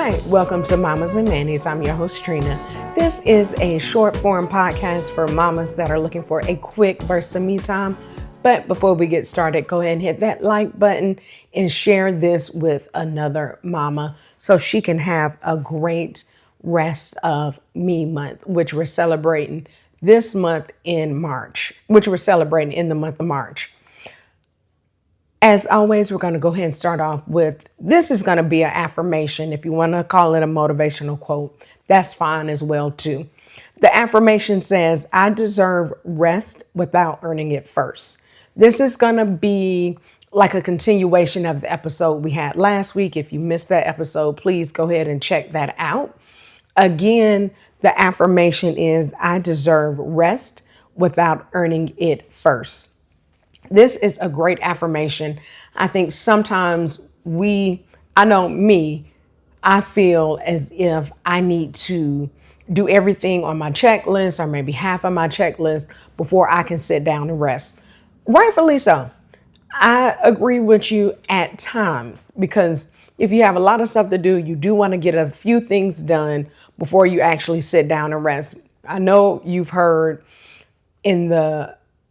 Hi, welcome to Mamas and Mannies. I'm your host, Trina. This is a short form podcast for mamas that are looking for a quick burst of me time. But before we get started, go ahead and hit that like button and share this with another mama so she can have a great rest of me month, which we're celebrating this month in March, which we're celebrating in the month of March. As always, we're going to go ahead and start off with, this is going to be an affirmation. If you want to call it a motivational quote, that's fine as well too. The affirmation says, I deserve rest without earning it first. This is going to be like a continuation of the episode we had last week. If you missed that episode, please go ahead and check that out. Again, the affirmation is, I deserve rest without earning it first. This is a great affirmation. I think sometimes I know me, I feel as if I need to do everything on my checklist or maybe half of my checklist before I can sit down and rest. Rightfully so. I agree with you at times because if you have a lot of stuff to do, you do want to get a few things done before you actually sit down and rest. I know you've heard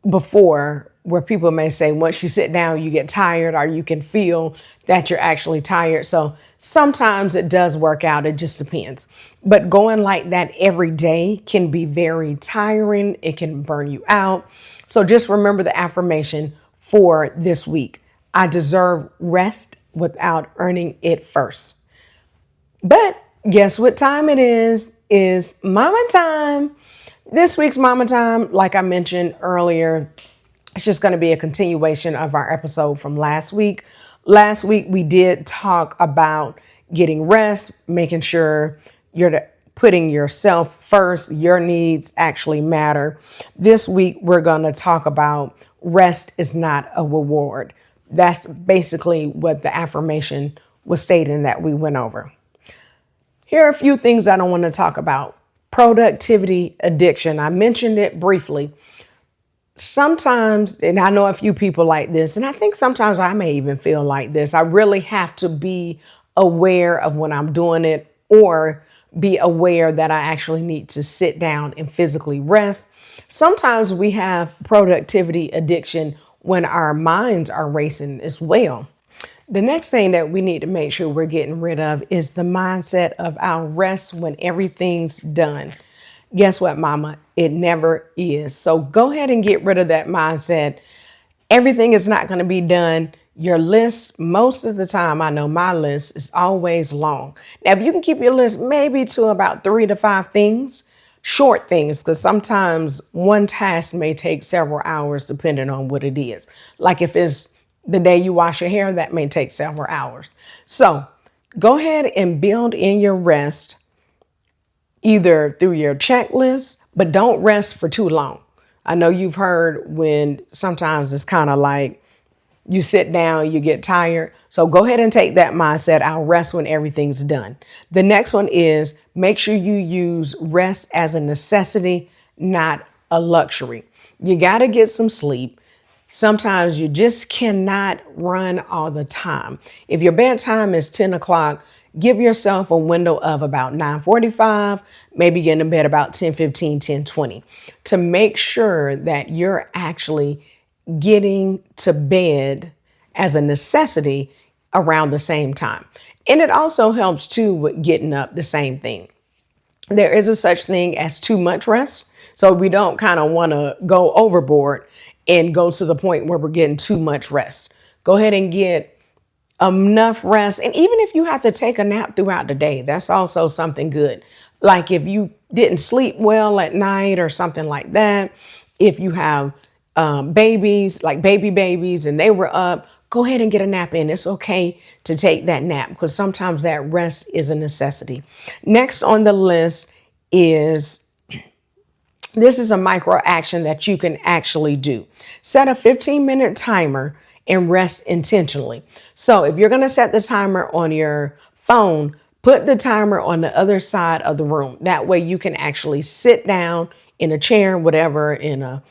before where people may say once you sit down, you get tired or you can feel that you're actually tired. So sometimes it does work out. It just depends. But going like that every day can be very tiring. It can burn you out. So just remember the affirmation for this week. I deserve rest without earning it first. But guess what time it is? It's mama time. This week's mama time, like I mentioned earlier, it's just going to be a continuation of our episode from last week. Last week, we did talk about getting rest, making sure you're putting yourself first. Your needs actually matter. This week, we're going to talk about rest is not a reward. That's basically what the affirmation was stating that we went over. Here are a few things I don't want to talk about. Productivity addiction. I mentioned it briefly. Sometimes, and I know a few people like this, and I think sometimes I may even feel like this, I really have to be aware of when I'm doing it or be aware that I actually need to sit down and physically rest. Sometimes we have productivity addiction when our minds are racing as well. The next thing that we need to make sure we're getting rid of is the mindset of our rest when everything's done. Guess what, mama? It never is. So go ahead and get rid of that mindset. Everything is not going to be done. Your list, most of the time, I know my list is always long. Now, if you can keep your list maybe to about 3 to 5 things, short things, because sometimes one task may take several hours depending on what it is. Like if it's the day you wash your hair, that may take several hours. So go ahead and build in your rest either through your checklist, but don't rest for too long. I know you've heard when sometimes it's kind of like you sit down, you get tired. So go ahead and take that mindset. I'll rest when everything's done. The next one is make sure you use rest as a necessity, not a luxury. You got to get some sleep. Sometimes you just cannot run all the time. If your bedtime is 10 o'clock, give yourself a window of about 9:45, maybe get in bed about 10:15, 10:20 to make sure that you're actually getting to bed as a necessity around the same time. And it also helps too with getting up the same thing. There is a such thing as too much rest. So we don't kind of want to go overboard and go to the point where we're getting too much rest. Go ahead and get enough rest. And even if you have to take a nap throughout the day, that's also something good. Like if you didn't sleep well at night or something like that, if you have babies, like babies, and they were up, go ahead and get a nap in. It's okay to take that nap because sometimes that rest is a necessity. Next on the list is, this is a micro action that you can actually do. Set a 15-minute timer and rest intentionally. So if you're going to set the timer on your phone, put the timer on the other side of the room. That way you can actually sit down in a chair, whatever, in a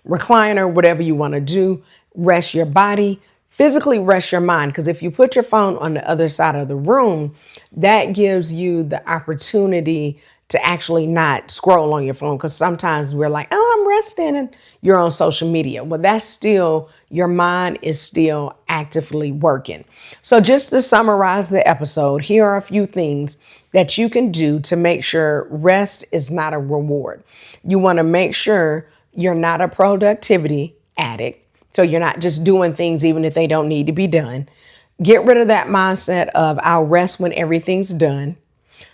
recliner, whatever you want to do, rest your body. physically rest your mind, because if you put your phone on the other side of the room, that gives you the opportunity to actually not scroll on your phone, because sometimes we're like, oh, I'm resting, and you're on social media. Well, that's still, your mind is still actively working. So just to summarize the episode, here are a few things that you can do to make sure rest is not a reward. You want to make sure you're not a productivity addict. So you're not just doing things even if they don't need to be done. Get rid of that mindset of I'll rest when everything's done.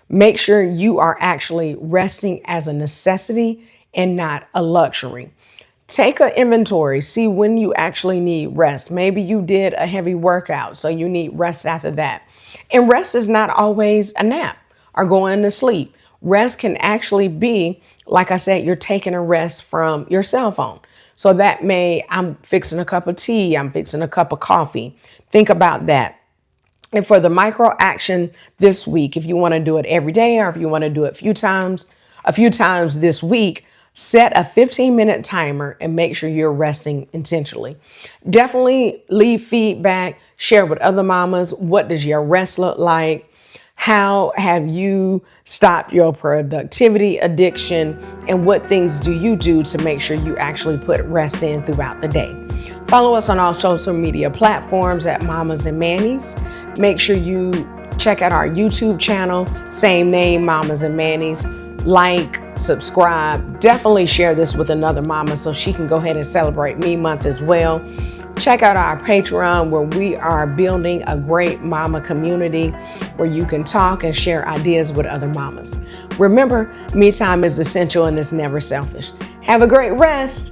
Make sure you are actually resting as a necessity and not a luxury. Take an inventory, see when you actually need rest. Maybe you did a heavy workout, so you need rest after that. And rest is not always a nap or going to sleep. Rest can actually be, like I said, you're taking a rest from your cell phone. So that I'm fixing a cup of tea, I'm fixing a cup of coffee. Think about that. And for the micro action this week, if you want to do it every day or if you want to do it a few times this week, set a 15-minute timer and make sure you're resting intentionally. Definitely leave feedback, share with other mamas. What does your rest look like? How have you stopped your productivity addiction? And what things do you do to make sure you actually put rest in throughout the day? Follow us on all social media platforms at Mamas and Mannies. Make sure you check out our YouTube channel, same name, Mamas and Mannies. Like, subscribe. Definitely share this with another mama so she can go ahead and celebrate Me Month as well. Check out our Patreon, where we are building a great mama community where you can talk and share ideas with other mamas. Remember, me time is essential and it's never selfish. Have a great rest.